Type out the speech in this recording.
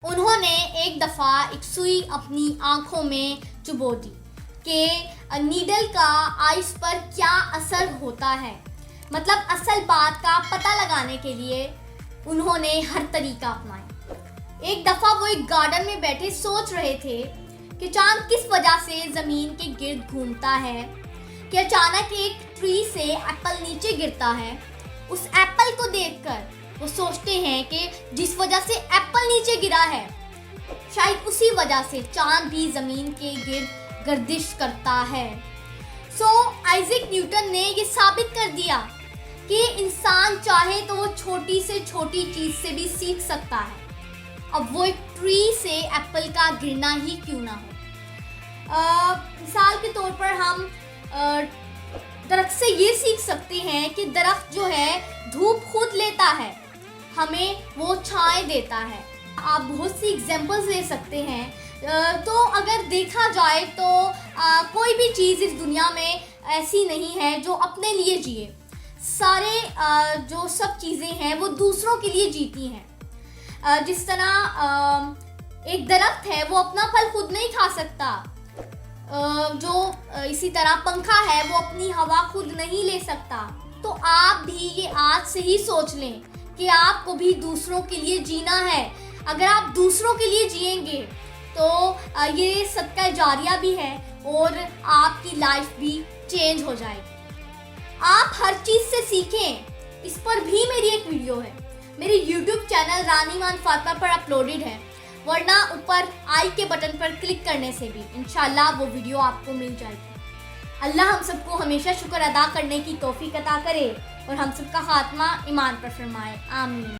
उन्होंने एक दफ़ा एक सुई अपनी आंखों में चुभो दी कि नीडल का आइस पर क्या असर होता है। मतलब असल बात का पता लगाने के लिए उन्होंने हर तरीका अपनाया। एक दफ़ा वो एक गार्डन में बैठे सोच रहे थे कि चांद किस वजह से ज़मीन के गिर्द घूमता है, कि अचानक एक ट्री से एप्पल नीचे गिरता है। उस एप्पल को देखकर वो सोचते हैं कि जिस वजह से एप्पल नीचे गिरा है, शायद उसी वजह से चांद भी ज़मीन के गिर्द गर्दिश करता है। आइजैक न्यूटन ने ये साबित कर दिया कि इंसान चाहे तो वो छोटी से छोटी चीज़ से भी सीख सकता है। अब वो एक ट्री से एप्पल का गिरना ही क्यों ना हो। मिसाल के तौर पर हम दरख्त से ये सीख सकते हैं कि दरख्त जो है धूप खुद लेता है, हमें वो छाएं देता है। आप बहुत सी एग्जांपल्स ले सकते हैं। तो अगर देखा जाए तो कोई भी चीज़ इस दुनिया में ऐसी नहीं है जो अपने लिए जिए। सारे जो सब चीज़ें हैं वो दूसरों के लिए जीती हैं। जिस तरह एक दरख्त है वो अपना फल खुद नहीं खा सकता, इसी तरह पंखा है वो अपनी हवा खुद नहीं ले सकता। तो आप भी ये आज से ही सोच लें कि आपको भी दूसरों के लिए जीना है। अगर आप दूसरों के लिए जिएंगे तो ये सदका जारिया भी है और आपकी लाइफ भी चेंज हो जाएगी। आप हर चीज़ से सीखें, इस पर भी मेरी एक वीडियो है। मेरे YouTube चैनल रानी मान फातिमा पर अपलोडेड है, वरना ऊपर आई के बटन पर क्लिक करने से भी इंशाल्लाह वो वीडियो आपको मिल जाएगी। अल्लाह हम सबको हमेशा शुक्र अदा करने की तौफीक अता करे और हम सबका खात्मा ईमान पर फरमाए। आमीन।